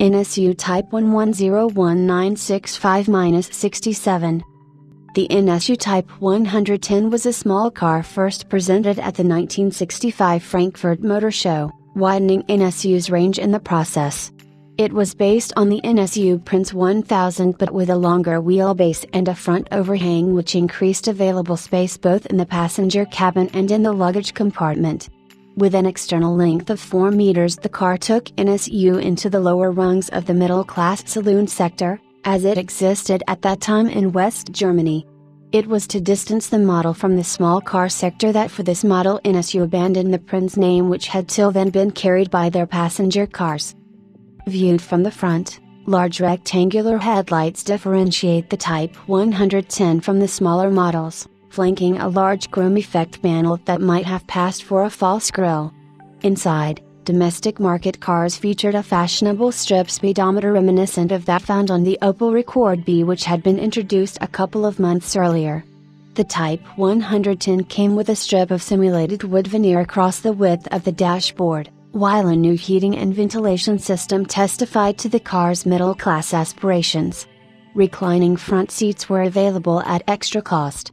NSU Typ 11019665-67. The NSU Typ 110 was a small car first presented at the 1965 Frankfurt Motor Show, widening NSU's range in the process. It was based on the NSU Prince 1000 but with a longer wheelbase and a front overhang which increased available space both in the passenger cabin and in the luggage compartment. With an external length of 4 meters, the car took NSU into the lower rungs of the middle-class saloon sector, as it existed at that time in West Germany. It was to distance the model from the small car sector that for this model NSU abandoned the Prinz name which had till then been carried by their passenger cars. Viewed from the front, large rectangular headlights differentiate the Typ 110 from the smaller models, flanking a large chrome effect panel that might have passed for a false grille. Inside, domestic market cars featured a fashionable strip speedometer reminiscent of that found on the Opel Rekord B which had been introduced a couple of months earlier. The Typ 110 came with a strip of simulated wood veneer across the width of the dashboard, while a new heating and ventilation system testified to the car's middle-class aspirations. Reclining front seats were available at extra cost.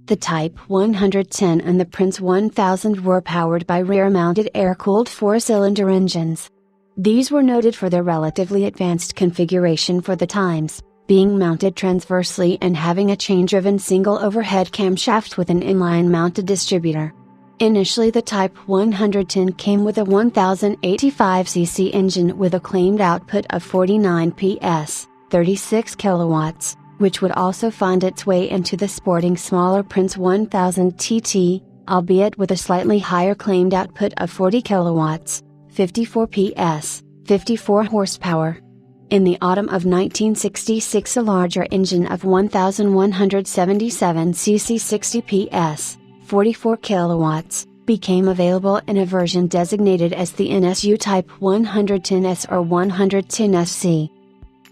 The Typ 110 and the Prinz 1000 were powered by rear-mounted air-cooled 4-cylinder engines. These were noted for their relatively advanced configuration for the times, being mounted transversely and having a chain-driven single overhead camshaft with an inline-mounted distributor. Initially the Typ 110 came with a 1085cc engine with a claimed output of 49 PS, 36 kilowatts, which would also find its way into the sporting smaller Prinz 1000 TT, albeit with a slightly higher claimed output of 40 kilowatts, 54 PS, 54 horsepower. In the autumn of 1966 a larger engine of 1177cc 60 PS, 44 kilowatts, became available in a version designated as the NSU Typ 110S or 110SC.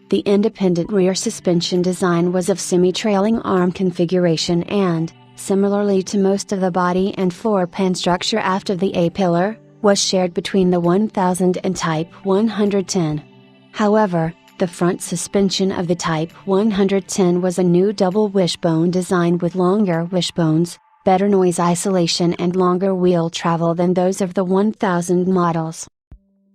The independent rear suspension design was of semi-trailing arm configuration and, similarly to most of the body and floor pan structure aft of the A-pillar, was shared between the 1000 and Typ 110. However, the front suspension of the Typ 110 was a new double wishbone design with longer wishbones, better noise isolation and longer wheel travel than those of the 1000 models.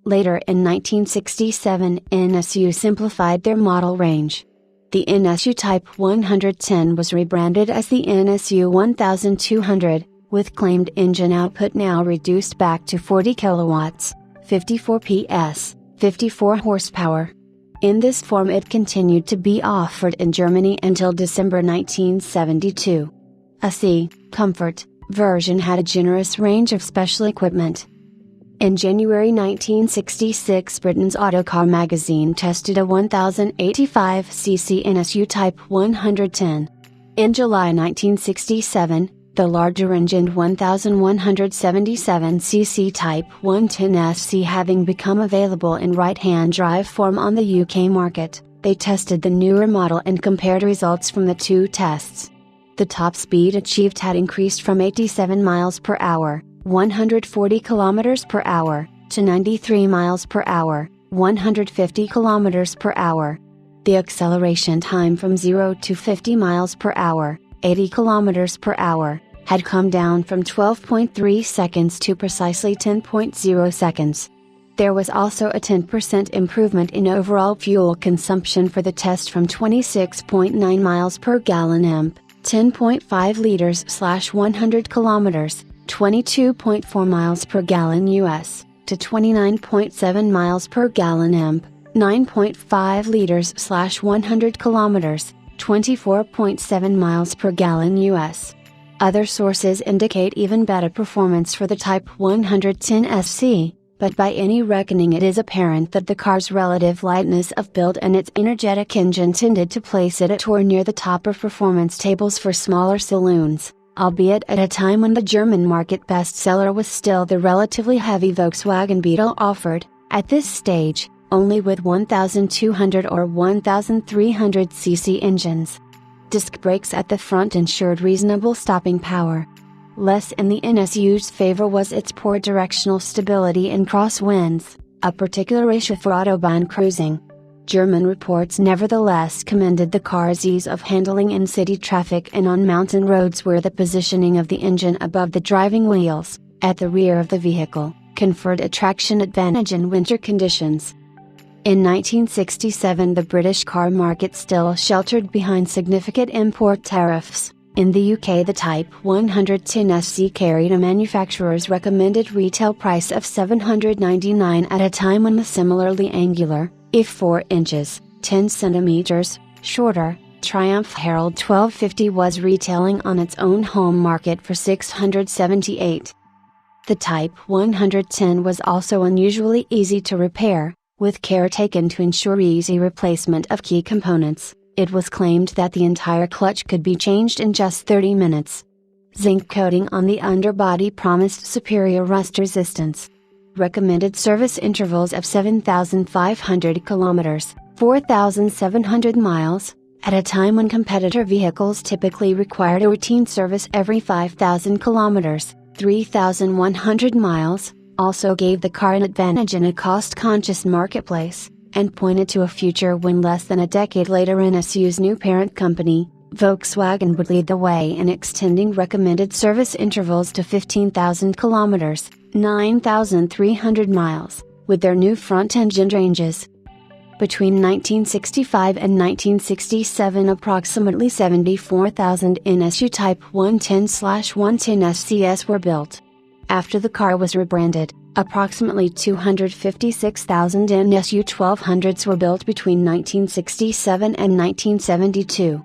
Later in 1967 NSU simplified their model range. The NSU Typ 110 was rebranded as the NSU 1200, with claimed engine output now reduced back to 40 kilowatts, 54 PS, 54 horsepower. In this form it continued to be offered in Germany until December 1972. A C Comfort version had a generous range of special equipment. In January 1966 Britain's Autocar magazine tested a 1085cc NSU Typ 110. In July 1967, the larger-engined 1177cc Typ 110SC having become available in right-hand drive form on the UK market, they tested the newer model and compared results from the two tests. The top speed achieved had increased from 87 miles per hour, 140 kilometers per hour, to 93 miles per hour, 150 kilometers per hour. The acceleration time from 0 to 50 miles per hour, 80 kilometers per hour, had come down from 12.3 seconds to precisely 10.0 seconds. There was also a 10% improvement in overall fuel consumption for the test from 26.9 miles per gallon imp, 10.5 liters/100 kilometers, 22.4 miles per gallon US, to 29.7 miles per gallon imp, 9.5 liters/100 kilometers, 24.7 miles per gallon US. Other sources indicate even better performance for the Typ 110 SC, but by any reckoning it is apparent that the car's relative lightness of build and its energetic engine tended to place it at or near the top of performance tables for smaller saloons, albeit at a time when the German market bestseller was still the relatively heavy Volkswagen Beetle offered, at this stage, only with 1200 or 1300cc engines. Disc brakes at the front ensured reasonable stopping power. Less in the NSU's favor was its poor directional stability in crosswinds. a particular issue for Autobahn cruising. German reports nevertheless commended the car's ease of handling in city traffic and on mountain roads, where the positioning of the engine above the driving wheels, at the rear of the vehicle, conferred a traction advantage in winter conditions. In 1967, the British car market still sheltered behind significant import tariffs. In the UK, the Type 110 SC carried a manufacturer's recommended retail price of $799 at a time when the similarly angular, if 4 inches, 10 centimeters, shorter, Triumph Herald 1250 was retailing on its own home market for $678. The Type 110 was also unusually easy to repair, with care taken to ensure easy replacement of key components. It was claimed that the entire clutch could be changed in just 30 minutes. Zinc coating on the underbody promised superior rust resistance. Recommended service intervals of 7,500 kilometers, 4,700 miles, at a time when competitor vehicles typically required a routine service every 5,000 kilometers, 3,100 miles, also gave the car an advantage in a cost-conscious marketplace, and pointed to a future when less than a decade later NSU's new parent company, Volkswagen, would lead the way in extending recommended service intervals to 15,000 kilometers, 9,300 miles, with their new front-engine ranges. Between 1965 and 1967, approximately 74,000 NSU Type 110/110 SCS were built. After the car was rebranded, approximately 256,000 NSU 1200s were built between 1967 and 1972.